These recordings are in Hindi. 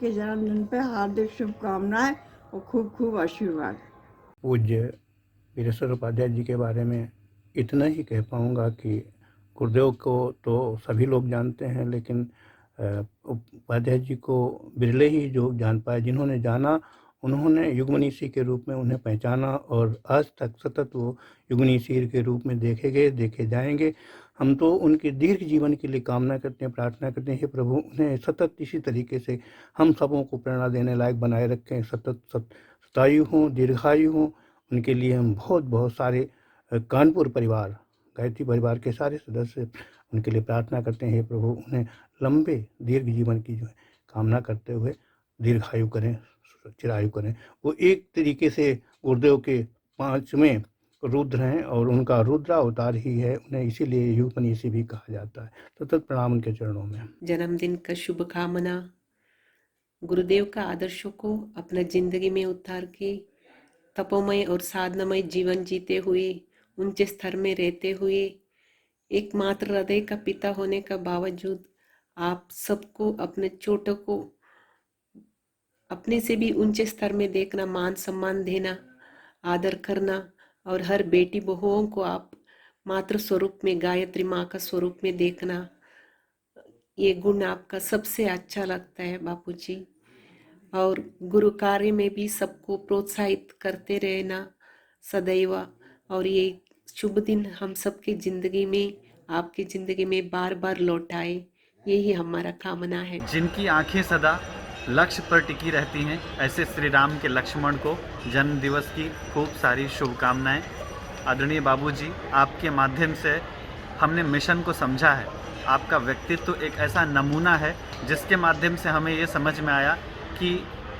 के जन्मदिन पे हार्दिक शुभकामनाएं और खूब खूब आशीर्वाद। पूज्य वीरेश्वर उपाध्याय जी के बारे में इतना ही कह पाऊँगा कि गुरुदेव को तो सभी लोग जानते हैं, लेकिन उपाध्याय जी को बिरले ही जो जान पाए। जिन्होंने जाना, उन्होंने युगमनीषी के रूप में उन्हें पहचाना और आज तक सतत वो युगमनीषी के रूप में देखे गए, देखे जाएंगे। हम तो उनके दीर्घ जीवन के लिए कामना करते हैं, प्रार्थना करते हैं, हे प्रभु उन्हें सतत इसी तरीके से हम सबों को प्रेरणा देने लायक बनाए रखें, सतत शतायु हों, दीर्घायु हों। उनके लिए हम बहुत बहुत सारे कानपुर परिवार, गायत्री परिवार के सारे सदस्य उनके लिए प्रार्थना करते हैं, हे प्रभु उन्हें लंबे दीर्घ जीवन की जो है कामना करते हुए दीर्घायु करें, चिरायु करें। वो एक तरीके से गुरुदेव के 5वें रुद्र हैं और उनका रुद्रा अवतार ही है, उन्हें इसीलिए युगमनीषी भी कहा जाता है। सतत प्रणाम उनके चरणों में। जन्मदिन का शुभकामना। गुरुदेव का आदर्शों को अपना जिंदगी में उतार के तपोमय और साधनामय जीवन जीते हुए, ऊंचे स्तर में रहते हुए, एकमात्र हृदय का पिता होने का बावजूद आप सबको अपने छोटों को अपने से भी ऊंचे स्तर में देखना, मान सम्मान देना, आदर करना और हर बेटी बहुओं को आप मातृ स्वरूप में, गायत्री माँ का स्वरूप में देखना, ये गुण आपका सबसे अच्छा लगता है बापूजी। और गुरु कार्य में भी सबको प्रोत्साहित करते रहना सदैव। और ये शुभ दिन हम सबकी जिंदगी में, आपकी जिंदगी में बार बार लौट आए, यही हमारा कामना है। जिनकी आंखें सदा लक्ष्य पर टिकी रहती हैं, ऐसे श्री राम के लक्ष्मण को जन्म दिवस की खूब सारी शुभकामनाएं। आदरणीय बाबूजी, आपके माध्यम से हमने मिशन को समझा है। आपका व्यक्तित्व एक ऐसा नमूना है जिसके माध्यम से हमें ये समझ में आया कि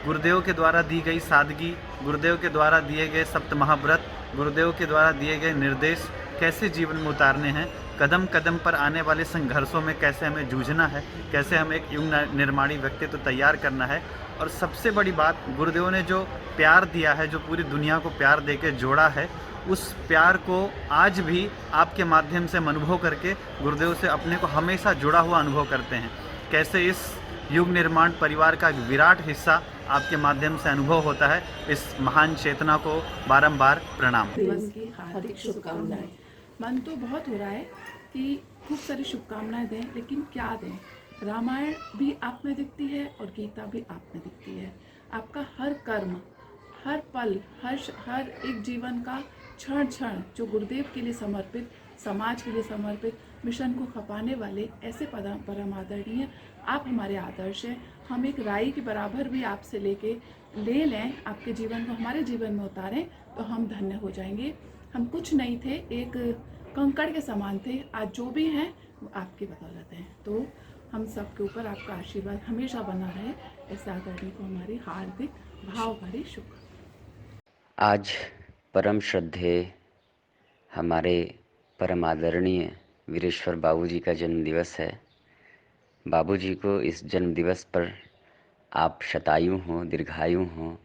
गुरुदेव के द्वारा दी गई सादगी, गुरुदेव के द्वारा दिए गए सप्त महाव्रत, गुरुदेव के द्वारा दिए गए निर्देश कैसे जीवन में उतारने हैं, कदम कदम पर आने वाले संघर्षों में कैसे हमें जूझना है, कैसे हमें एक युग निर्माणी व्यक्तित्व तैयार करना है। और सबसे बड़ी बात, गुरुदेव ने जो प्यार दिया है, जो पूरी दुनिया को प्यार देके जोड़ा है, उस प्यार को आज भी आपके माध्यम से हम अनुभव करके गुरुदेव से अपने को हमेशा जुड़ा हुआ अनुभव करते हैं। कैसे इस युग निर्माण परिवार का एक विराट हिस्सा आपके माध्यम से अनुभव होता है। इस महान चेतना को बारंबार प्रणाम। दिवस की हार्दिक शुभकामनाएं। मन तो बहुत हो रहा है कि खूब सारी शुभकामनाएं दें, लेकिन क्या दें। रामायण भी आप में दिखती है और गीता भी आप में दिखती है। आपका हर कर्म, हर पल, हर एक जीवन का क्षण क्षण जो गुरुदेव के लिए समर्पित, समाज के लिए समर्पित, मिशन को खपाने वाले ऐसे परम आदरणीय आप हमारे आदर्श हैं। हम एक राई के बराबर भी आपसे ले लें, आपके जीवन को हमारे जीवन में उतारें तो हम धन्य हो जाएंगे। हम कुछ नहीं थे, एक कंकड़ के समान थे। आज जो भी हैं वो आपकी बदौलत हैं। तो हम सबके ऊपर आपका आशीर्वाद हमेशा बना रहे, ऐसे आदरणीय को हमारी हार्दिक भाव भरी शुभ। आज परम श्रद्धेय हमारे परम आदरणीय वीरेश्वर बाबूजी का जन्म दिवस है। बाबूजी को इस जन्म दिवस पर आप शतायु हों, दीर्घायु हों,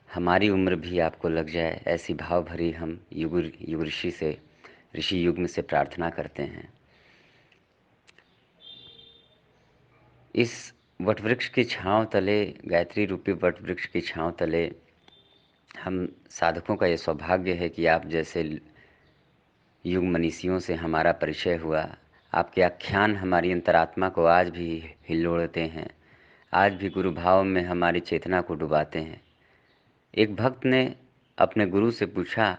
हमारी उम्र भी आपको लग जाए, ऐसी भाव भरी हम युग ऋषि से, ऋषि युग में से प्रार्थना करते हैं। इस वटवृक्ष की छांव तले, गायत्री रूपी वटवृक्ष की छांव तले हम साधकों का ये सौभाग्य है कि आप जैसे युग मनीषियों से हमारा परिचय हुआ। आपके आख्यान हमारी अंतरात्मा को आज भी हिलोड़ते हैं, आज भी गुरु भाव में हमारी चेतना को डुबाते हैं। एक भक्त ने अपने गुरु से पूछा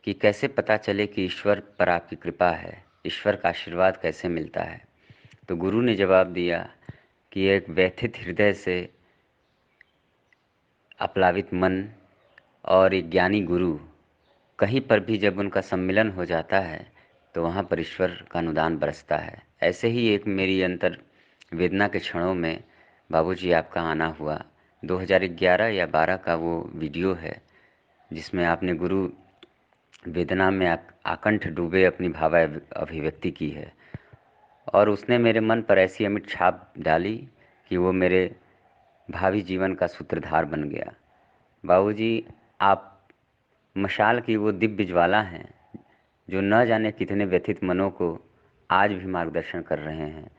कि कैसे पता चले कि ईश्वर पर आपकी कृपा है, ईश्वर का आशीर्वाद कैसे मिलता है। तो गुरु ने जवाब दिया कि एक व्यथित हृदय से अप्लावित मन और एक ज्ञानी गुरु, कहीं पर भी जब उनका सम्मिलन हो जाता है तो वहाँ पर ईश्वर का अनुदान बरसता है। ऐसे ही एक मेरी अंतर वेदना के क्षणों में बाबूजी आपका आना हुआ। 2011 या 12 का वो वीडियो है जिसमें आपने गुरु वेदना में आकंठ डूबे अपनी भाव अभिव्यक्ति की है, और उसने मेरे मन पर ऐसी अमिट छाप डाली कि वो मेरे भावी जीवन का सूत्रधार बन गया। बाबूजी, आप मशाल की वो दिव्य ज्वाला हैं जो न जाने कितने व्यथित मनों को आज भी मार्गदर्शन कर रहे हैं।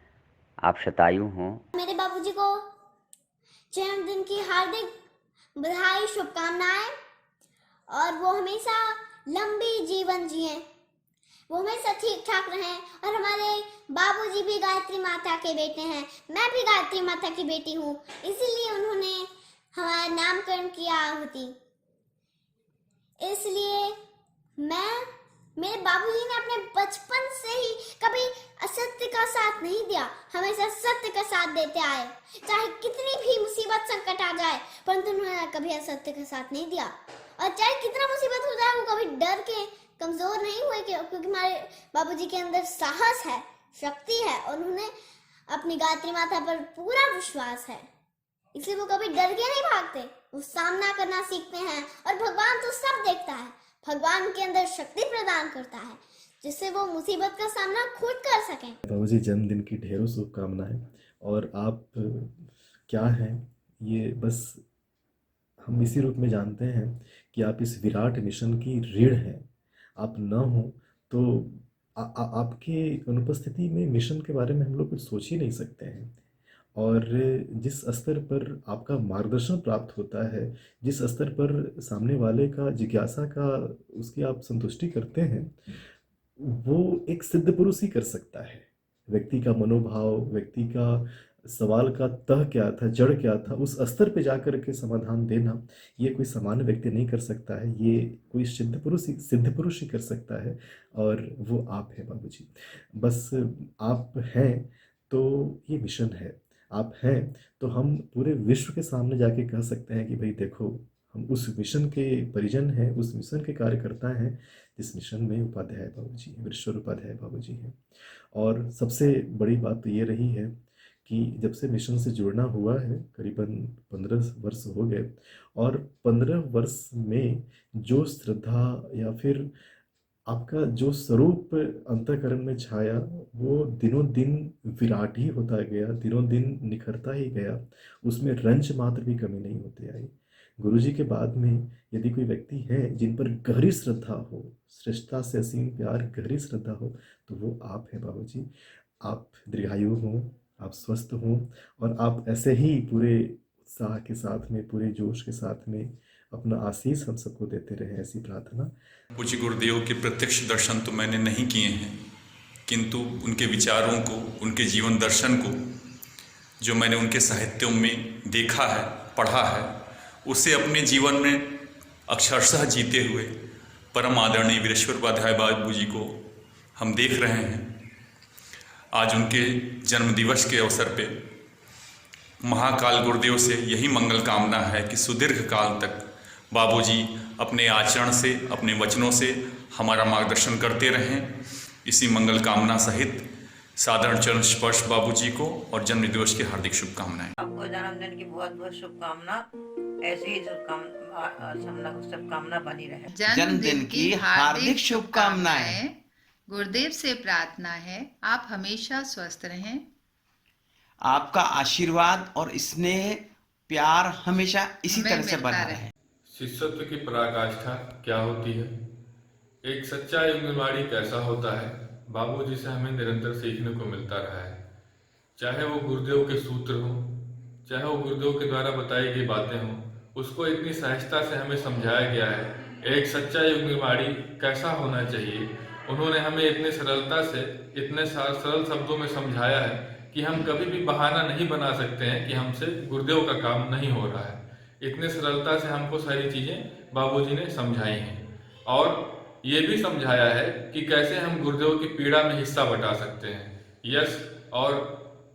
आप शतायु हों। मेरे बाबूजी को जन्मदिन की हार्दिक बधाई, शुभकामनाएं, और वो हमेशा लंबी जीवन जिए, वो हमेशा ठीक ठाक रहें। और हमारे बाबूजी भी गायत्री माता के बेटे हैं, मैं भी गायत्री माता की बेटी हूँ, इसीलिए उन्होंने हमारा नामकरण किया आहुति। इसलिए मेरे बाबूजी ने अपने बचपन से ही कभी असत्य का साथ नहीं दिया, हमेशा सत्य का साथ देते आए। चाहे कितनी भी मुसीबत संकट आ जाए, परंतु उन्होंने कभी असत्य का साथ नहीं दिया। और चाहे कितना मुसीबत हो जाए, वो कभी डर के कमजोर नहीं हुए, क्योंकि हमारे बाबूजी के अंदर साहस है, शक्ति है, और उन्हें अपनी गायत्री माता पर पूरा विश्वास है, इसलिए वो कभी डर के नहीं भागते, वो सामना करना सीखते हैं। और भगवान तो सब देखता है, भगवान के अंदर शक्ति प्रदान करता है, जिससे वो मुसीबत का सामना खुद कर सकें। बाबूजी, जन्मदिन की ढेरों शुभकामनाएं। और आप क्या हैं ये बस हम इसी रूप में जानते हैं कि आप इस विराट मिशन की रीढ़ हैं। आप न हो तो आपके अनुपस्थिति में मिशन के बारे में हम लोग कुछ सोच ही नहीं सकते हैं। और जिस स्तर पर आपका मार्गदर्शन प्राप्त होता है, जिस स्तर पर सामने वाले का जिज्ञासा का उसकी आप संतुष्टि करते हैं, वो एक सिद्ध पुरुष ही कर सकता है। व्यक्ति का मनोभाव, व्यक्ति का सवाल का तह क्या था, जड़ क्या था, उस स्तर पे जाकर के समाधान देना ये कोई सामान्य व्यक्ति नहीं कर सकता है, ये कोई सिद्ध पुरुष ही कर सकता है। और वो आप हैं बाबूजी। बस आप हैं तो ये मिशन है, आप हैं तो हम पूरे विश्व के सामने जाके कह सकते हैं कि भाई देखो, हम उस मिशन के परिजन हैं, उस मिशन के कार्यकर्ता हैं जिस मिशन में उपाध्याय बाबूजी, वृषवर उपाध्याय बाबूजी हैं। और सबसे बड़ी बात तो ये रही है कि जब से मिशन से जुड़ना हुआ है, करीबन 15 वर्ष हो गए, और 15 वर्ष में जो श्रद्धा या फिर आपका जो स्वरूप अंतःकरण में छाया, वो दिनों दिन विराट ही होता गया, दिनों दिन निखरता ही गया, उसमें रंच मात्र भी कमी नहीं होती आई। गुरुजी के बाद में यदि कोई व्यक्ति है जिन पर गहरी श्रद्धा हो, श्रेष्ठता से असीम प्यार, गहरी श्रद्धा हो, तो वो आप हैं बाबूजी। आप दीर्घायु हों, आप स्वस्थ हों, और आप ऐसे ही पूरे उत्साह के साथ में, पूरे जोश के साथ में अपना आशीष हम सबको देते रहे, ऐसी प्रार्थना। पूज्य गुरुदेव के प्रत्यक्ष दर्शन तो मैंने नहीं किए हैं, किंतु उनके विचारों को, उनके जीवन दर्शन को जो मैंने उनके साहित्यों में देखा है, पढ़ा है, उसे अपने जीवन में अक्षरशः जीते हुए परम आदरणीय वीरेश्वर उपाध्याय बाबूजी को हम देख रहे हैं। आज उनके जन्म दिवस के अवसर पे महाकाल गुरुदेव से यही मंगल कामना है कि सुदीर्घ काल तक बाबूजी अपने आचरण से, अपने वचनों से हमारा मार्गदर्शन करते रहें। इसी मंगल कामना सहित साधारण चरण स्पर्श बाबूजी को और जन्म दिवस की हार्दिक शुभकामनाएं। आपको जन्मदिन की बहुत बहुत शुभकामना, ऐसे ही शुभकामना बनी रहे। जन्मदिन की हार्दिक शुभकामनाएं। गुरुदेव से प्रार्थना है आप हमेशा स्वस्थ रहें, आपका आशीर्वाद और स्नेह प्यार हमेशा इसी तरह से बना रहे। शिष्यत्व की पराकाष्ठा क्या होती है, एक सच्चा युग निर्माणी कैसा होता है, बाबूजी से हमें निरंतर सीखने को मिलता रहा है। चाहे वो गुरुदेव के सूत्र हों, चाहे वो गुरुदेव के द्वारा बताई गई बातें हों, उसको इतनी सहजता से हमें समझाया गया है। एक सच्चा युग निर्माणी कैसा होना चाहिए, उन्होंने हमें इतने सरलता से, इतने सरल शब्दों में समझाया है कि हम कभी भी बहाना नहीं बना सकते हैं कि हमसे गुरुदेव का काम नहीं हो रहा है। इतने सरलता से हमको सारी चीज़ें बाबूजी ने समझाई हैं, और ये भी समझाया है कि कैसे हम गुरुदेव की पीड़ा में हिस्सा बटा सकते हैं। यश और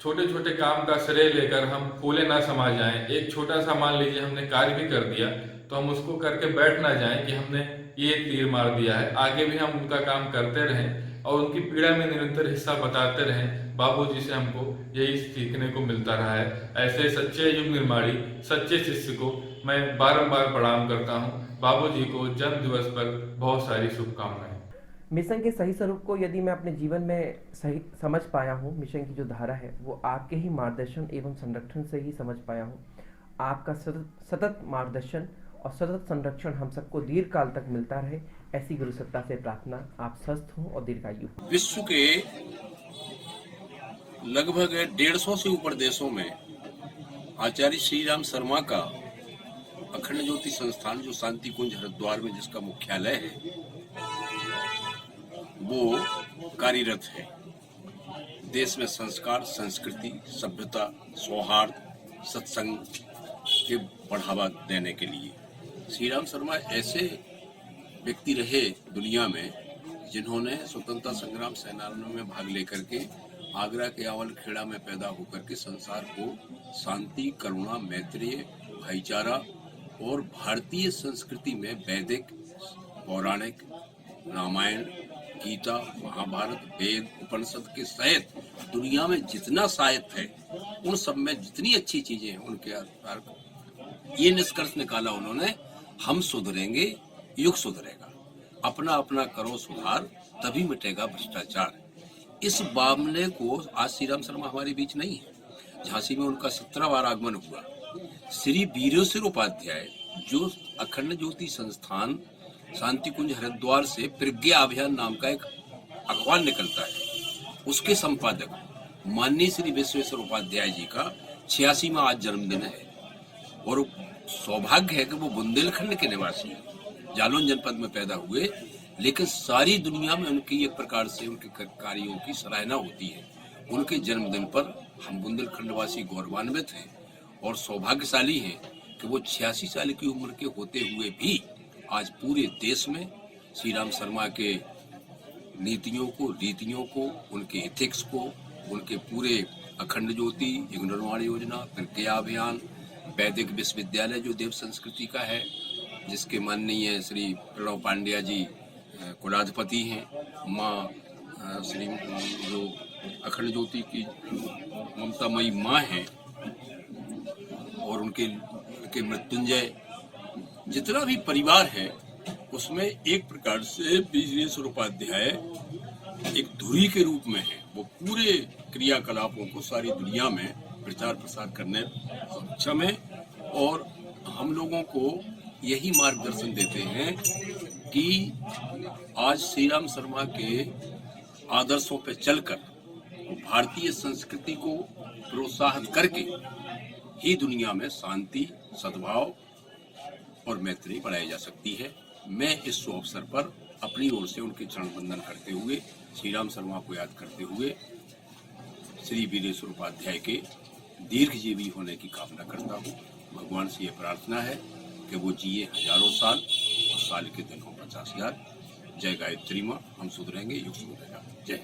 छोटे छोटे काम का श्रेय लेकर हम फूले ना समा जाएं। एक छोटा सा मान लीजिए हमने कार्य भी कर दिया, तो हम उसको करके बैठ ना जाएं कि हमने ये तीर मार दिया है। आगे भी हम उनका काम करते रहें और उनकी पीड़ा में निरंतर हिस्सा बताते रहें। बाबूजी से हमको यही सीखने को मिलता रहा है। ऐसे सच्चे युग निर्माणी, सच्चे शिष्य को मैं बारंबार प्रणाम करता हूँ। बाबूजी को जन्म दिवस पर बहुत सारी शुभकामनाएं। मिशन के सही स्वरूप को यदि मैं अपने जीवन में सही समझ पाया हूँ, मिशन की जो धारा है वो आपके ही मार्गदर्शन एवं संरक्षण से ही समझ पाया हूँ। आपका सतत मार्गदर्शन और सतत संरक्षण हम सबको दीर्घ काल तक मिलता रहे, ऐसी गुरु सत्ता से प्रार्थना। आप स्वस्थ हों और दीर्घायु। विश्व के लगभग 150 से ऊपर देशों में आचार्य श्री राम शर्मा का अखंड ज्योति संस्थान जो शांति कुंज हरिद्वार में जिसका मुख्यालय है वो कार्यरत है। देश में संस्कार, संस्कृति, सभ्यता, सौहार्द, सत्संग के बढ़ावा देने के लिए। श्री राम शर्मा ऐसे व्यक्ति रहे दुनिया में जिन्होंने स्वतंत्रता संग्राम सेनानियों में भाग लेकर के आगरा के आवल खेड़ा में पैदा होकर के संसार को शांति, करुणा, मैत्रीय, भाईचारा और भारतीय संस्कृति में वैदिक, पौराणिक, रामायण, गीता, महाभारत, वेद, उपनिषद के सहित दुनिया में जितना साहित्य है उन सब में जितनी अच्छी चीजें हैं उनके आधार ये निष्कर्ष निकाला उन्होंने, हम सुधरेंगे, युग सुधरेगा, अपना अपना करो सुधार, तभी मिटेगा भ्रष्टाचार। इस मामले को आज श्री राम शर्मा हमारे बीच नहीं है। झांसी में उनका 17 बार आगमन हुआ। श्री वीरेश्वर उपाध्याय जो अखंड ज्योति संस्थान शांति कुंज हरिद्वार से प्रज्ञा अभियान नाम का एक अखबार निकलता है, उसके संपादक माननीय श्री विश्वेश्वर उपाध्याय जी का 86वां आज जन्मदिन है और सौभाग्य है कि वो बुंदेलखंड के निवासी हैं, जालौन जनपद में पैदा हुए, लेकिन सारी दुनिया में उनकी एक प्रकार से उनके कार्यों की सराहना होती है। उनके जन्मदिन पर हम बुंदेलखंड वासी गौरवान्वित हैं और सौभाग्यशाली हैं कि वो 86 साल की उम्र के होते हुए भी आज पूरे देश में श्री राम शर्मा के नीतियों को, रीतियों को, उनके एथिक्स को, उनके पूरे अखंड ज्योति, युग निर्माण योजना, प्रज्ञा अभियान, वैदिक विश्वविद्यालय जो देव संस्कृति का है, जिसके माननीय श्री प्रणव पांड्या जी कुलाधिपति हैं, माँ श्री जो अखंड ज्योति की ममतामयी माँ हैं और उनके मृत्युंजय जितना भी परिवार है उसमें एक प्रकार से वीरेश्वर उपाध्याय एक धुरी के रूप में है। वो पूरे क्रियाकलापों को सारी दुनिया में प्रचार प्रसार करने में सक्षम है और हम लोगों को यही मार्गदर्शन देते हैं कि आज श्री राम शर्मा के आदर्शों पर चलकर भारतीय संस्कृति को प्रोत्साहित करके ही दुनिया में शांति, सद्भाव और मैत्री बढ़ाई जा सकती है। मैं इस शुभ अवसर पर अपनी ओर से उनके चरण वंदन करते हुए, श्री राम शर्मा को याद करते हुए श्री वीरेश्वर उपाध्याय के दीर्घजीवी होने की कामना करता हूँ। भगवान से ये प्रार्थना है कि वो जिए हजारों साल और साल के दिन हो 50,000। जय गायत्री माँ, हम सुधरेंगे, युग सुधरेगा। जय।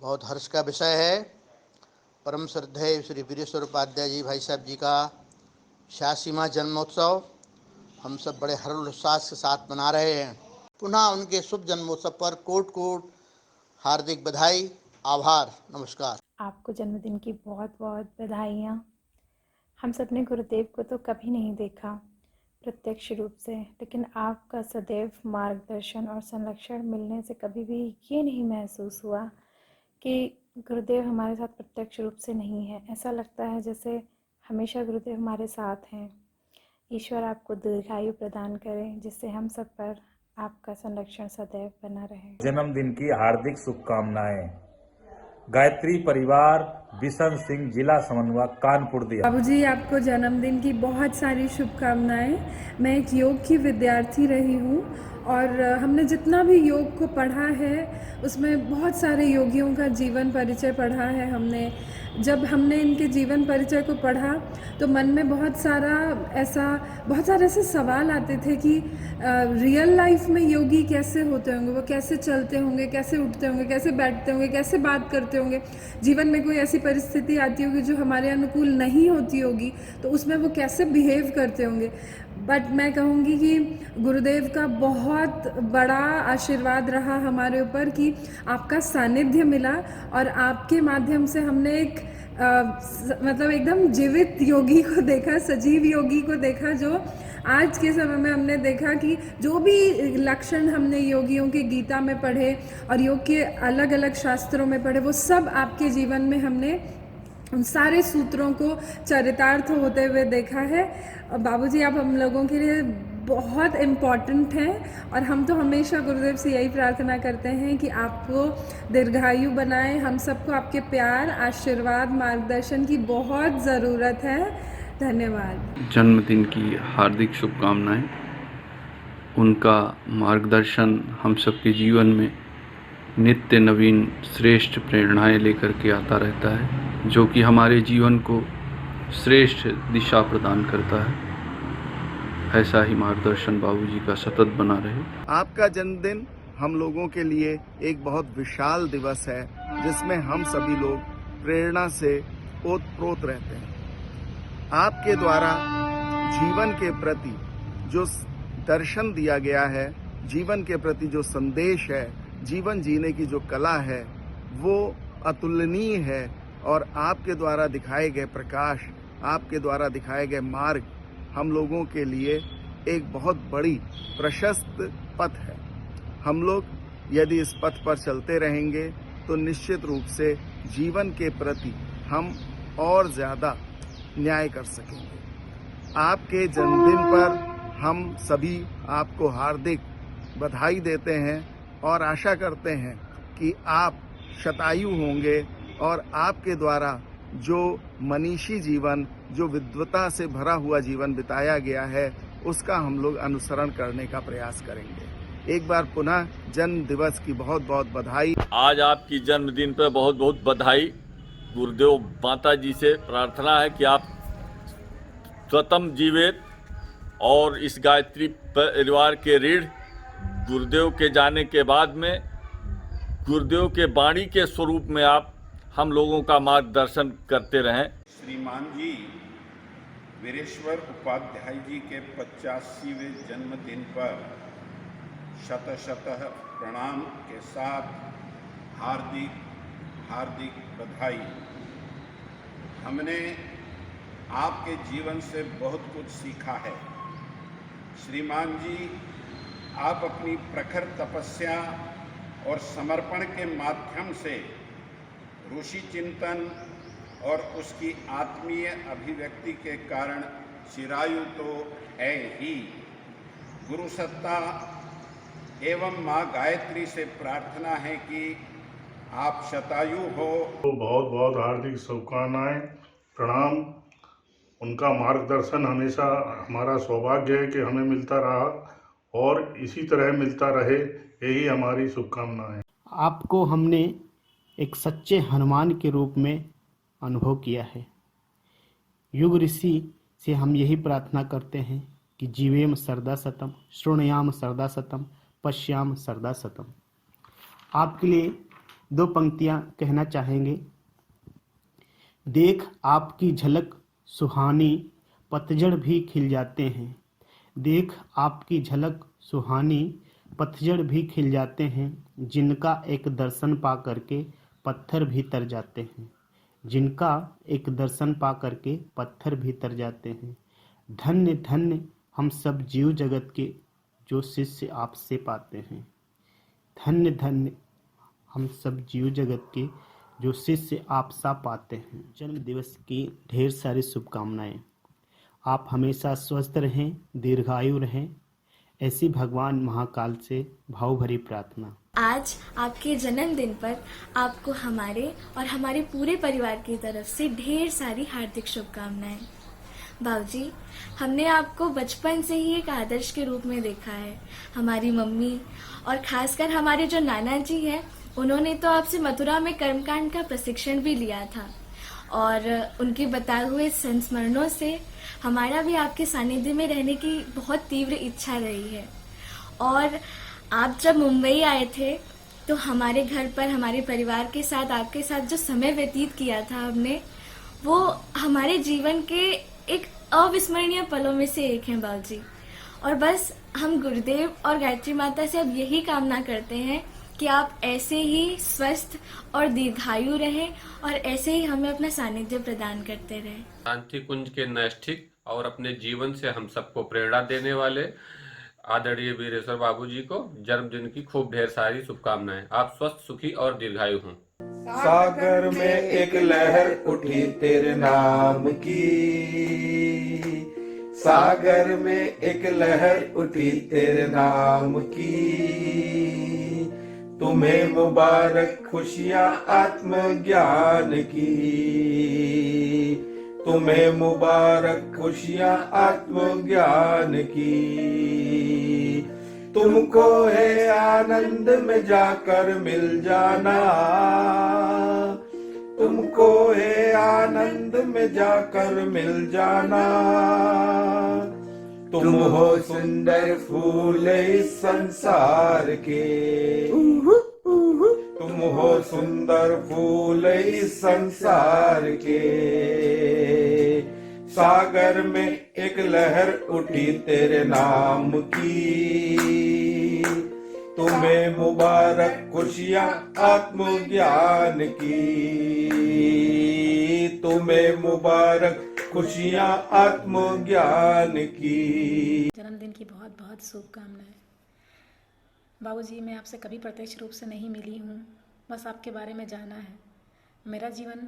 बहुत हर्ष का विषय है। परम श्रद्धेय श्री वीरेश्वर उपाध्याय जी भाई साहब जी का 86वां जन्मोत्सव हम सब बड़े हर्षोल्लास के साथ मना रहे हैं। पुनः उनके शुभ जन्मोत्सव पर कोट कोट हार्दिक बधाई, आभार, नमस्कार। आपको जन्मदिन की बहुत बहुत बधाइयाँ। हम सब ने गुरुदेव को तो कभी नहीं देखा प्रत्यक्ष रूप से, लेकिन आपका सदैव मार्गदर्शन और संरक्षण मिलने से कभी भी ये नहीं महसूस हुआ कि गुरुदेव हमारे साथ प्रत्यक्ष रूप से नहीं है। ऐसा लगता है जैसे हमेशा गुरुदेव हमारे साथ हैं। ईश्वर आपको दीर्घायु प्रदान करें, जिससे हम सब पर आपका संरक्षण सदैव बना रहे। जन्मदिन की हार्दिक शुभकामनाएं। गायत्री परिवार, बिशन सिंह, जिला समन्वयक, कानपुर दिया। बाबूजी, आपको जन्मदिन की बहुत सारी शुभकामनाएं। मैं एक योग की विद्यार्थी रही हूँ और हमने जितना भी योग को पढ़ा है उसमें बहुत सारे योगियों का जीवन परिचय पढ़ा है हमने, जब हमने इनके जीवन परिचय को पढ़ा तो मन में बहुत सारे ऐसे सवाल आते थे कि रियल लाइफ में योगी कैसे होते होंगे, वो कैसे चलते होंगे, कैसे उठते होंगे, कैसे बैठते होंगे, कैसे बात करते होंगे। जीवन में कोई ऐसी परिस्थिति आती होगी जो हमारे अनुकूल नहीं होती होगी तो उसमें वो कैसे बिहेव करते होंगे। बट मैं कहूँगी कि गुरुदेव का बहुत बड़ा आशीर्वाद रहा हमारे ऊपर कि आपका सानिध्य मिला और आपके माध्यम से हमने एक मतलब एकदम जीवित योगी को देखा, सजीव योगी को देखा, जो आज के समय में हमने देखा कि जो भी लक्षण हमने योगियों के गीता में पढ़े और योग के अलग अलग शास्त्रों में पढ़े वो सब आपके जीवन में हमने उन सारे सूत्रों को चरितार्थ होते हुए देखा है। बाबूजी आप हम लोगों के लिए बहुत इम्पॉर्टेंट हैं और हम तो हमेशा गुरुदेव से यही प्रार्थना करते हैं कि आपको दीर्घायु बनाएं। हम सबको आपके प्यार, आशीर्वाद, मार्गदर्शन की बहुत ज़रूरत है। धन्यवाद। जन्मदिन की हार्दिक शुभकामनाएं। उनका मार्गदर्शन हम सबके जीवन में नित्य नवीन श्रेष्ठ प्रेरणाएं लेकर के आता रहता है, जो कि हमारे जीवन को श्रेष्ठ दिशा प्रदान करता है। ऐसा ही मार्गदर्शन बाबूजी का सतत बना रहे। आपका जन्मदिन हम लोगों के लिए एक बहुत विशाल दिवस है, जिसमें हम सभी लोग प्रेरणा से ओतप्रोत रहते हैं। आपके द्वारा जीवन के प्रति जो दर्शन दिया गया है, जीवन के प्रति जो संदेश है, जीवन जीने की जो कला है, वो अतुलनीय है और आपके द्वारा दिखाए गए प्रकाश, आपके द्वारा दिखाए गए मार्ग हम लोगों के लिए एक बहुत बड़ी प्रशस्त पथ है। हम लोग यदि इस पथ पर चलते रहेंगे तो निश्चित रूप से जीवन के प्रति हम और ज़्यादा न्याय कर सकेंगे। आपके जन्मदिन पर हम सभी आपको हार्दिक बधाई देते हैं और आशा करते हैं कि आप शतायु होंगे और आपके द्वारा जो मनीषी जीवन, जो विद्वता से भरा हुआ जीवन बिताया गया है, उसका हम लोग अनुसरण करने का प्रयास करेंगे। एक बार पुनः जन्म दिवस की बहुत बहुत बधाई। आज आपकी जन्मदिन पर बहुत बहुत बधाई। गुरुदेव माता जी से प्रार्थना है कि आप स्वतंत्र जीवित और इस गायत्री परिवार के ऋण गुरुदेव के जाने के बाद में गुरुदेव के वाणी के स्वरूप में आप हम लोगों का मार्गदर्शन करते रहें। श्रीमान जी वीरेश्वर उपाध्याय जी के 85वें जन्मदिन पर शत शत प्रणाम के साथ हार्दिक हार्दिक बधाई। हमने आपके जीवन से बहुत कुछ सीखा है। श्रीमान जी, आप अपनी प्रखर तपस्या और समर्पण के माध्यम से ऋषि चिंतन और उसकी आत्मीय अभिव्यक्ति के कारण चिरायु तो है ही, गुरु सत्ता एवं माँ गायत्री से प्रार्थना है कि आप शतायु हो। तो बहुत बहुत हार्दिक शुभकामनाएं, प्रणाम। उनका मार्गदर्शन हमेशा हमारा सौभाग्य है कि हमें मिलता रहा और इसी तरह मिलता रहे, यही हमारी शुभकामना है। आपको हमने एक सच्चे हनुमान के रूप में अनुभव किया है। युग ऋषि से हम यही प्रार्थना करते हैं कि जीवेम सर्दा सतम, श्रोणयाम सर्दा सतम, पश्याम सर्दा सतम। आपके लिए दो पंक्तियां कहना चाहेंगे। देख आपकी झलक सुहानी, पतझड़ भी खिल जाते हैं। देख आपकी झलक सुहानी, पतझड़ भी खिल जाते हैं। जिनका एक दर्शन पा करके पत्थर भी तर जाते हैं। जिनका एक दर्शन पा करके पत्थर भी तर जाते हैं। धन्य धन्य हम सब जीव जगत के जो शिष्य आपसे पाते हैं। धन्य धन्य हम सब जीव जगत के जो शिष्य आप सा पाते हैं। जन्म दिवस की ढेर सारी शुभकामनाएं। आप हमेशा स्वस्थ रहें, दीर्घायु रहें, ऐसी भगवान महाकाल से भाव भरी प्रार्थना। आज आपके जन्मदिन पर आपको हमारे और हमारे पूरे परिवार की तरफ से ढेर सारी हार्दिक शुभकामनाएं। बाबूजी, हमने आपको बचपन से ही एक आदर्श के रूप में देखा है। हमारी मम्मी और खासकर हमारे जो नाना जी हैं, उन्होंने तो आपसे मथुरा में कर्मकांड का प्रशिक्षण भी लिया था और उनके बताए हुए संस्मरणों से हमारा भी आपके सानिध्य में रहने की बहुत तीव्र इच्छा रही है। और आप जब मुंबई आए थे तो हमारे घर पर हमारे परिवार के साथ आपके साथ जो समय व्यतीत किया था हमने, वो हमारे जीवन के एक अविस्मरणीय पलों में से एक है बाबूजी। और बस हम गुरुदेव और गायत्री माता से अब यही कामना करते हैं कि आप ऐसे ही स्वस्थ और दीर्घायु रहें और ऐसे ही हमें अपना सानिध्य प्रदान करते रहें। शांति कुंज के नैष्ठिक और अपने जीवन से हम सबको प्रेरणा देने वाले आदरणीय वीरेश्वर बाबूजी को जन्मदिन की खूब ढेर सारी शुभकामनाएं। आप स्वस्थ, सुखी और दीर्घायु हों। सागर में एक लहर उठी तेरे नाम की, सागर में एक लहर उठी तेरे नाम की, तुम्हें मुबारक खुशियां आत्मज्ञान की, तुम्हें मुबारक खुशियां आत्मज्ञान की, तुमको है आनंद में जाकर मिल जाना, तुमको है आनंद में जाकर मिल जाना, तुम हो सुंदर फूल इस संसार के, तुम हो सुंदर फूल इस संसार के, सागर में एक लहर उठी तेरे नाम की, तुम्हें मुबारक खुशियां आत्मज्ञान की, तुम्हें मुबारक खुशियां आत्मज्ञान की। जन्मदिन की बहुत बहुत शुभकामनाएं। बाबूजी, मैं आपसे कभी प्रत्यक्ष रूप से नहीं मिली हूँ, बस आपके बारे में जाना है। मेरा जीवन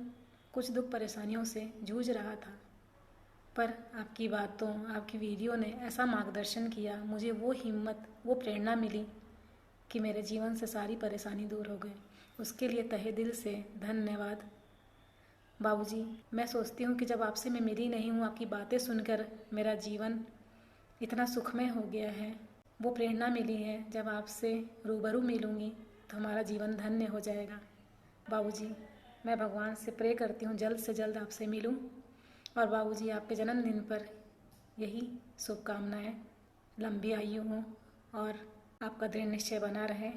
कुछ दुख परेशानियों से जूझ रहा था, पर आपकी बातों, आपकी वीडियो ने ऐसा मार्गदर्शन किया, मुझे वो हिम्मत, वो प्रेरणा मिली कि मेरे जीवन से सारी परेशानी दूर हो गई। उसके लिए तहे दिल से धन्यवाद बाबूजी। मैं सोचती हूँ कि जब आपसे मैं मिली नहीं हूँ, आपकी बातें सुनकर मेरा जीवन इतना सुखमय हो गया है। वो प्रेरणा मिली है, जब आपसे रूबरू मिलूँगी तो हमारा जीवन धन्य हो जाएगा। बाबूजी, मैं भगवान से प्रे करती हूँ जल्द से जल्द आपसे मिलूँ। और बाबूजी, आपके जन्मदिन पर यही शुभकामनाएं, लंबी आयु हो और आपका दृढ़ निश्चय बना रहे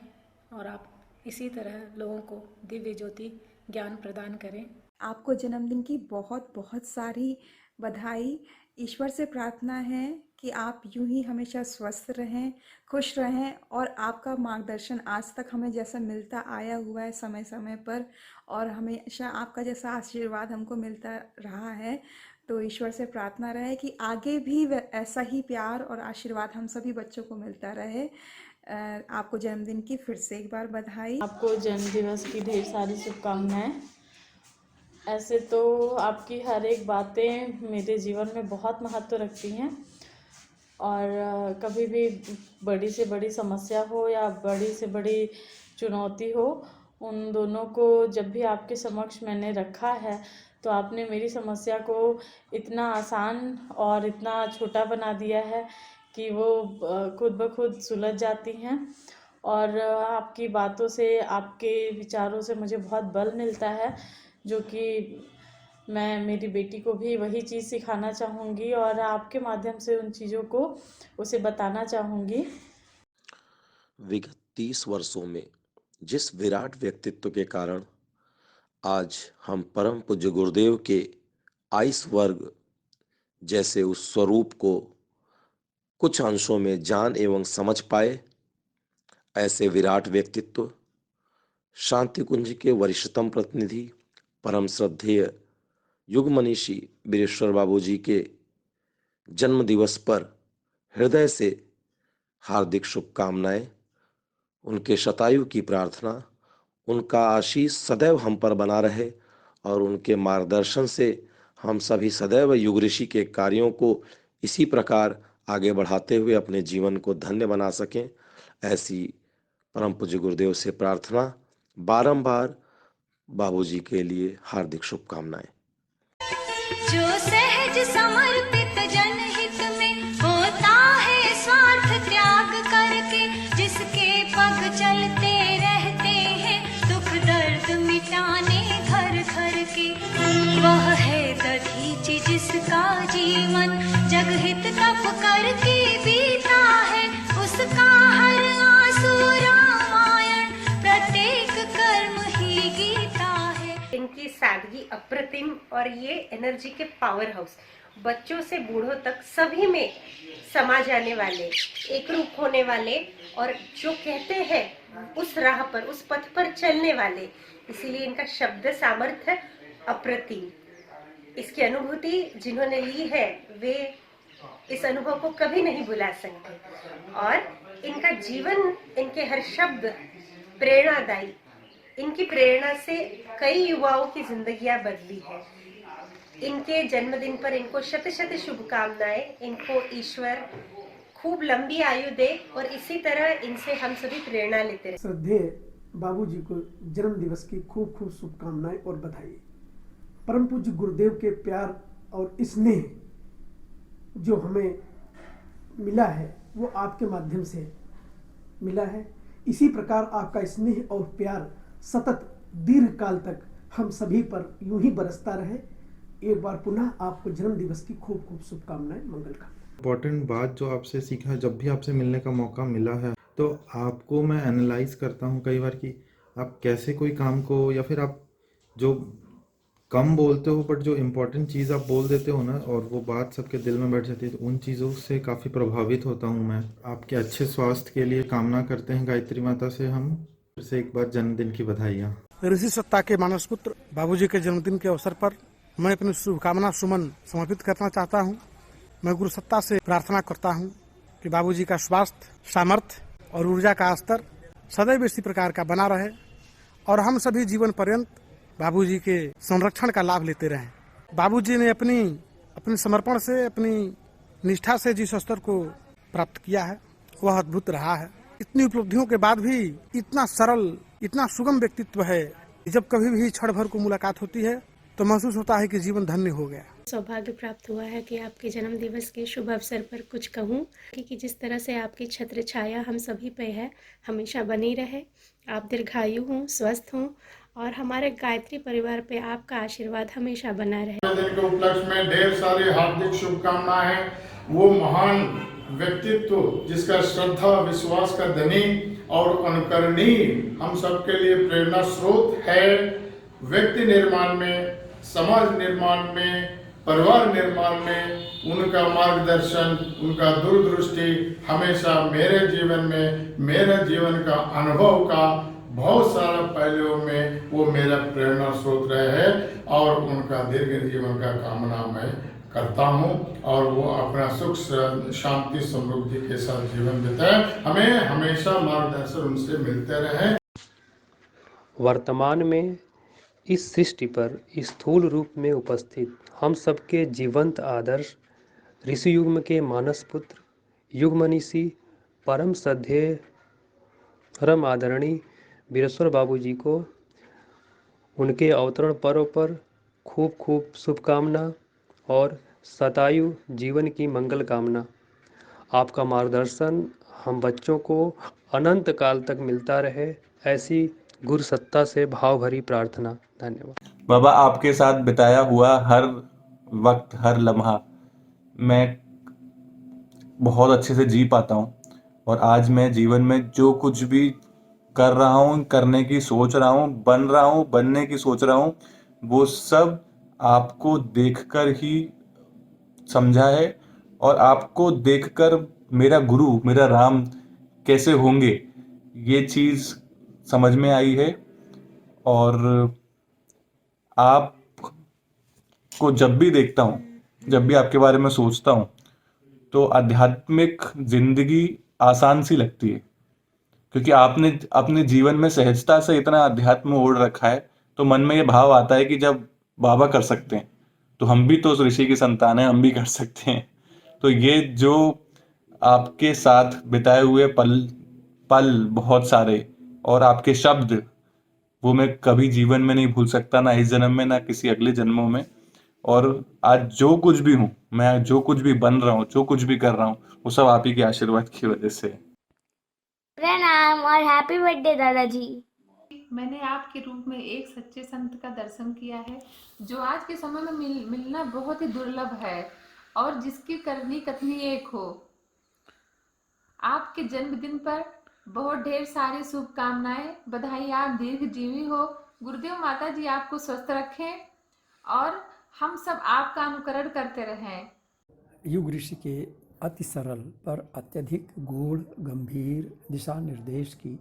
और आप इसी तरह लोगों को दिव्य ज्योति ज्ञान प्रदान करें। आपको जन्मदिन की बहुत बहुत सारी बधाई। ईश्वर से प्रार्थना है कि आप यूं ही हमेशा स्वस्थ रहें, खुश रहें और आपका मार्गदर्शन आज तक हमें जैसा मिलता आया हुआ है समय समय पर, और हमेशा आपका जैसा आशीर्वाद हमको मिलता रहा है, तो ईश्वर से प्रार्थना रहे कि आगे भी ऐसा ही प्यार और आशीर्वाद हम सभी बच्चों को मिलता रहे। आपको जन्मदिन की फिर से एक बार बधाई। आपको जन्म दिवस की ढेर सारी शुभकामनाएं। ऐसे तो आपकी हर एक बातें मेरे जीवन में बहुत महत्व रखती हैं, और कभी भी बड़ी से बड़ी समस्या हो या बड़ी से बड़ी चुनौती हो, उन दोनों को जब भी आपके समक्ष मैंने रखा है तो आपने मेरी समस्या को इतना आसान और इतना छोटा बना दिया है कि वो खुद ब खुद सुलझ जाती हैं। और आपकी बातों से, आपके विचारों से मुझे बहुत बल मिलता है, जो कि मैं मेरी बेटी को भी वही चीज़ सिखाना चाहूँगी और आपके माध्यम से उन चीज़ों को उसे बताना चाहूँगी। विगत 30 वर्षों में जिस विराट व्यक्तित्व के कारण आज हम परम पूज्य गुरुदेव के आयुष वर्ग जैसे उस स्वरूप को कुछ अंशों में जान एवं समझ पाए, ऐसे विराट व्यक्तित्व शांति कुंज के वरिष्ठतम प्रतिनिधि परम श्रद्धेय युग मनीषी वीरेश्वर बाबूजी के जन्म दिवस पर हृदय से हार्दिक शुभकामनाएं। उनके शतायु की प्रार्थना, उनका आशीष सदैव हम पर बना रहे और उनके मार्गदर्शन से हम सभी सदैव युग ऋषि के कार्यों को इसी प्रकार आगे बढ़ाते हुए अपने जीवन को धन्य बना सकें, ऐसी परम पूज्य गुरुदेव से प्रार्थना। बारंबार बाबूजी के लिए हार्दिक शुभकामनाएं। जो सहज समर्पित जनहित में होता है स्वार्थ त्याग करके, जिसके पग चलते रहते हैं दुख दर्द मिटाने घर घर के, वह नित तप करके बीता है, उसका हर आंसू रामायण, प्रत्येक कर्म ही गीता है। इनकी सादगी अप्रतिम और ये एनर्जी के पावर हाउस, बच्चों से बूढ़ों तक सभी में समा जाने वाले, एक रूप होने वाले और जो कहते हैं उस राह पर, उस पथ पर चलने वाले, इसीलिए इनका शब्द सामर्थ्य अप्रतिम। इसकी अनुभूति जिन्होंने ली है वे इस अनुभव को कभी नहीं भुला सकते और इनका जीवन, इनके हर शब्द प्रेरणादायी। इनकी प्रेरणा से कई युवाओं की जिंदगियां बदली है। इनके जन्मदिन पर इनको शत शत शुभकामनाएं। इनको ईश्वर खूब लंबी आयु दे और इसी तरह इनसे हम सभी प्रेरणा लेते रहे। श्रद्धेय बाबूजी को जन्म दिवस की खूब खूब शुभकामनाएं और बधाई। परम पूज्य गुरुदेव के प्यार और स्नेह जो हमें मिला है वो आपके माध्यम से मिला है। इसी प्रकार आपका स्नेह और प्यार सतत दीर्घ काल तक हम सभी पर यूं ही बरसता रहे। एक बार पुनः आपको जन्म दिवस की खूब खूब शुभकामनाएं, मंगल कामनाएं। इम्पोर्टेंट बात जो आपसे सीखा, जब भी आपसे मिलने का मौका मिला है तो आपको मैं एनालाइज करता हूँ कई बार कि आप कैसे कोई काम को, या फिर आप जो कम बोलते हो बट जो इम्पोर्टेंट चीज़ आप बोल देते हो ना, और वो बात सबके दिल में बैठ जाती है, तो उन चीज़ों से काफ़ी प्रभावित होता हूँ मैं। आपके अच्छे स्वास्थ्य के लिए कामना करते हैं गायत्री माता से हम। फिर से एक बार जन्मदिन की बधाइयाँ। ऋषि सत्ता के मानस पुत्र बाबूजी के जन्मदिन के अवसर पर मैं अपनी शुभकामना सुमन समर्पित करना चाहता हूं। मैं गुरु सत्ता से प्रार्थना करता हूं कि बाबूजी का स्वास्थ्य, सामर्थ्य और ऊर्जा का स्तर सदैव इसी प्रकार का बना रहे और हम सभी जीवन पर्यंत बाबूजी के संरक्षण का लाभ लेते रहें। बाबूजी ने अपने समर्पण से, अपनी निष्ठा से जिस स्तर को प्राप्त किया है वह अद्भुत रहा है। इतनी उपलब्धियों के बाद भी इतना सरल, इतना सुगम व्यक्तित्व है। जब कभी भी क्षण भर को मुलाकात होती है तो महसूस होता है कि जीवन धन्य हो गया। सौभाग्य प्राप्त हुआ है कि आपके जन्म दिवस के शुभ अवसर पर कुछ कहूँ कि जिस तरह से आपकी छत्र छाया हम सभी पे है, हमेशा बनी रहे। आप दीर्घायु हों, स्वस्थ हों और हमारे गायत्री परिवार पे आपका आशीर्वाद हमेशा बना रहे। दिन के उपलक्ष्य में ढेर सारी हार्दिक शुभकामनाएं। वो महान व्यक्तित्व जिसका श्रद्धा, विश्वास का धनी और अनुकरणीय हम सबके लिए प्रेरणा स्रोत है। व्यक्ति निर्माण में, समाज निर्माण में, परिवार निर्माण में उनका मार्गदर्शन, उनका दूरदृष्टि हमेशा मेरे जीवन में, मेरे जीवन का अनुभव का बहुत सारा पहलुओं में वो मेरा प्रेरणा स्रोत रहे हैं और उनका दीर्घ जीवन का कामना मैं करता हूँ और वो अपना सुख, शांति, समृद्धि के साथ जीवन बिताए। हमें हमेशा मार्गदर्शन उनसे मिलते रहे। वर्तमान में इस सृष्टि पर स्थूल रूप में उपस्थित हम सबके जीवंत आदर्श ऋषि युग के मानस पुत्र, युग मनीषी, परम श्रद्धेय, परम आदरणीय वीरेश्वर बाबूजी को उनके अवतरण पर्व पर खूब खूब शुभकामना और शतायु जीवन की मंगल कामना। आपका मार्गदर्शन हम बच्चों को अनंत काल तक मिलता रहे, ऐसी गुरु सत्ता से भाव भरी प्रार्थना। धन्यवाद। बाबा, आपके साथ बिताया हुआ हर वक्त, हर लम्हा मैं बहुत अच्छे से जी पाता हूँ और आज मैं जीवन में जो कुछ भी कर रहा हूँ, करने की सोच रहा हूँ, बन रहा हूँ, बनने की सोच रहा हूँ, वो सब आपको देखकर ही समझा है और आपको देखकर मेरा गुरु, मेरा राम कैसे होंगे ये चीज़ समझ में आई है। और आप को जब भी देखता हूँ, जब भी आपके बारे में सोचता हूँ तो आध्यात्मिक जिंदगी आसान सी लगती है, क्योंकि आपने अपने जीवन में सहजता से इतना अध्यात्म ओढ़ रखा है। तो मन में ये भाव आता है कि जब बाबा कर सकते हैं तो हम भी तो उस ऋषि की संतान हैं, हम भी कर सकते हैं। तो ये जो आपके साथ बिताए हुए पल बहुत सारे और आपके शब्द, वो मैं कभी जीवन में नहीं भूल सकता, ना इस जन्म में, ना किसी अगले जन्मों में। और आज जो कुछ भी हूँ मैं, जो कुछ भी बन रहा हूँ, जो कुछ भी कर रहा हूँ, वो सब आप ही के आशीर्वाद की वजह से। प्रणाम और हैप्पी बर्थडे दादाजी। मैंने आपके रूप में एक सच्चे संत का दर्शन किया है जो आज के समय में मिलना बहुत ही दुर्लभ है। और जिसकी करनी कथनी एक हो। आपके जन्मदिन पर बहुत ढेर सारी शुभकामनाएं, बधाई। आप दीर्घजीवी हो। गुरुदेव माता जी आपको स्वस्थ रखें और हम सब आपका अनुकरण करते रहें। युग ऋषि के अति सरल पर अत्यधिक गूढ़ गंभीर दिशा निर्देश की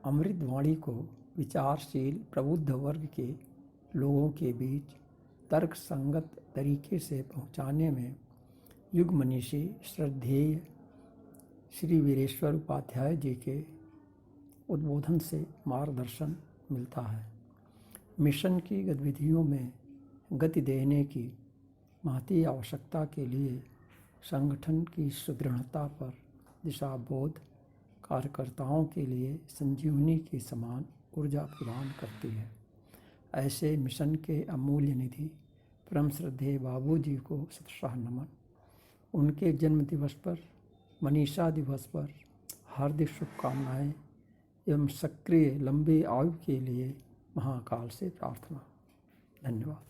अमृत वाणी को विचारशील प्रबुद्ध वर्ग के लोगों के बीच तर्क संगत तरीके से पहुंचाने में युग मनीषी श्रद्धेय श्री वीरेश्वर उपाध्याय जी के उद्बोधन से मार्गदर्शन मिलता है। मिशन की गतिविधियों में गति देने की महती आवश्यकता के लिए संगठन की सुदृढ़ता पर दिशाबोध कार्यकर्ताओं के लिए संजीवनी के समान ऊर्जा प्रदान करती है। ऐसे मिशन के अमूल्य निधि परम श्रद्धेय बाबू जी को शतशः नमन। उनके जन्म दिवस पर, मनीषा दिवस पर हार्दिक शुभकामनाएं एवं सक्रिय लंबी आयु के लिए महाकाल से प्रार्थना। धन्यवाद।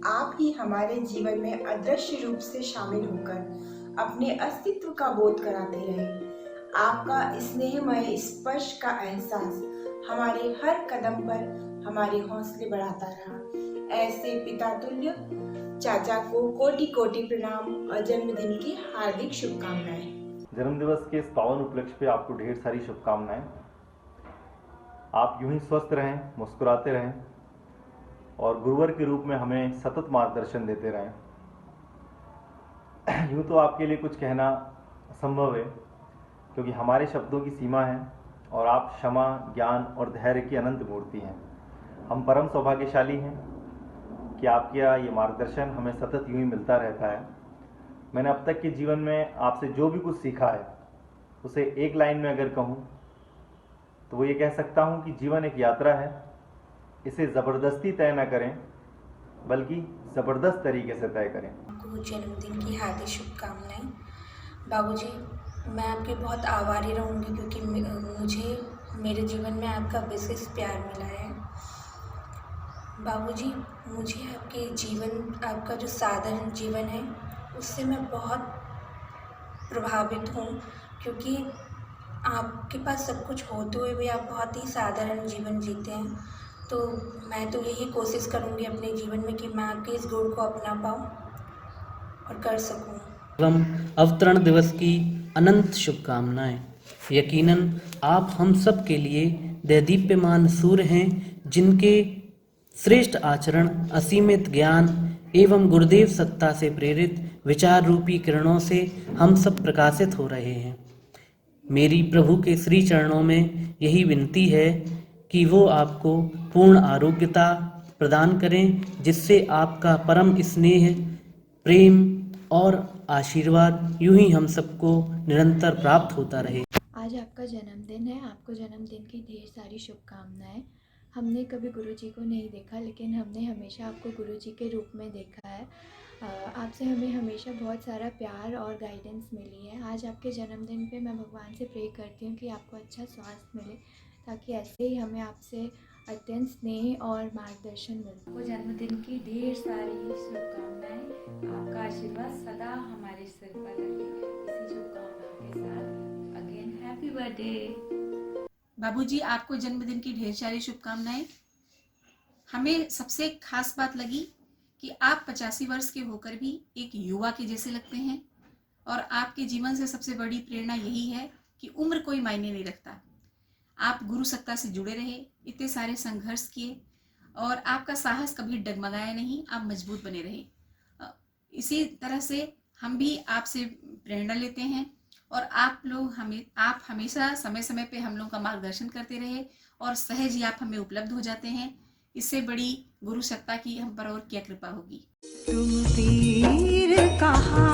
आप ही हमारे जीवन में अदृश्य रूप से शामिल होकर अपने अस्तित्व का बोध कराते रहे। आपका स्नेहमय स्पर्श का एहसास हमारे हर कदम पर हमारे हौसले बढ़ाता रहा। ऐसे पिता तुल्य चाचा को कोटि कोटि प्रणाम और जन्मदिन की हार्दिक शुभकामनाएं। जन्मदिवस के इस पावन उपलक्ष्य पे आपको ढेर सारी शुभकामनाएं। आप यूं ही स्वस्थ रहें, मुस्कुराते रहें और गुरुवर के रूप में हमें सतत मार्गदर्शन देते रहें। यूं तो आपके लिए कुछ कहना असंभव है क्योंकि हमारे शब्दों की सीमा है और आप क्षमा, ज्ञान और धैर्य की अनंत मूर्ति हैं। हम परम सौभाग्यशाली हैं कि आपका ये मार्गदर्शन हमें सतत यूं ही मिलता रहता है। मैंने अब तक के जीवन में आपसे जो भी कुछ सीखा है उसे एक लाइन में अगर कहूँ तो वो ये कह सकता हूँ कि जीवन एक यात्रा है। इसे ज़बरदस्ती तय न करें बल्कि ज़बरदस्त तरीके से तय करें। आपको जन्मदिन की हार्दिक शुभकामनाएं। बाबूजी, मैं आपके बहुत आभारी रहूँगी क्योंकि मुझे मेरे जीवन में आपका विशेष प्यार मिला है। बाबूजी, मुझे आपके जीवन, आपका जो साधारण जीवन है उससे मैं बहुत प्रभावित हूँ क्योंकि आपके पास सब कुछ होते हुए भी आप बहुत ही साधारण जीवन जीते हैं। तो मैं तो यही कोशिश करूँगी अपने जीवन में कि मैं आपके इस गुण को अपना पाऊँ और कर सकूँ। एवं अवतरण दिवस की अनंत शुभकामनाएं। यकीनन आप हम सब के लिए दैदीप्यमान सूर्य हैं जिनके श्रेष्ठ आचरण, असीमित ज्ञान एवं गुरुदेव सत्ता से प्रेरित विचार रूपी किरणों से हम सब प्रकाशित हो रहे हैं। मेरी प्रभु के श्री चरणों में यही विनती है कि वो आपको पूर्ण आरोग्यता प्रदान करें जिससे आपका परम स्नेह, प्रेम और आशीर्वाद यूं ही हम सबको निरंतर प्राप्त होता रहे। आज आपका जन्मदिन है। आपको जन्मदिन की ढेर सारी शुभकामनाएं। हमने कभी गुरुजी को नहीं देखा लेकिन हमने हमेशा आपको गुरुजी के रूप में देखा है। आपसे हमें हमेशा बहुत सारा प्यार और गाइडेंस मिली है। आज आपके जन्मदिन पे मैं भगवान से प्रे करती हूँ कि आपको अच्छा स्वास्थ्य मिले ताकि ऐसे ही हमें आपसे अत्यंत स्नेह और मार्गदर्शन मिले। आपको जन्मदिन की ढेर सारी शुभकामनाएं। आपका आशीर्वाद सदा हमारे सिर पर रहे। इसी शुभकामनाओं के साथ अगेन हैप्पी बर्थडे। बाबूजी, आपको जन्मदिन की ढेर सारी शुभकामनाएं। हमें सबसे खास बात लगी कि आप 85 वर्ष के होकर भी एक युवा के जैसे लगते हैं और आपके जीवन से सबसे बड़ी प्रेरणा यही है कि उम्र कोई मायने नहीं रखता। आप गुरु सत्ता से जुड़े रहे, इतने सारे संघर्ष किए और आपका साहस कभी डगमगाया नहीं, आप मजबूत बने रहे। इसी तरह से हम भी आपसे प्रेरणा लेते हैं और आप हमेशा समय समय पे हम लोग का मार्गदर्शन करते रहे और सहज ही आप हमें उपलब्ध हो जाते हैं। इससे बड़ी गुरु सत्ता की हम पर और क्या कृपा होगी। तुम पीर कहाँ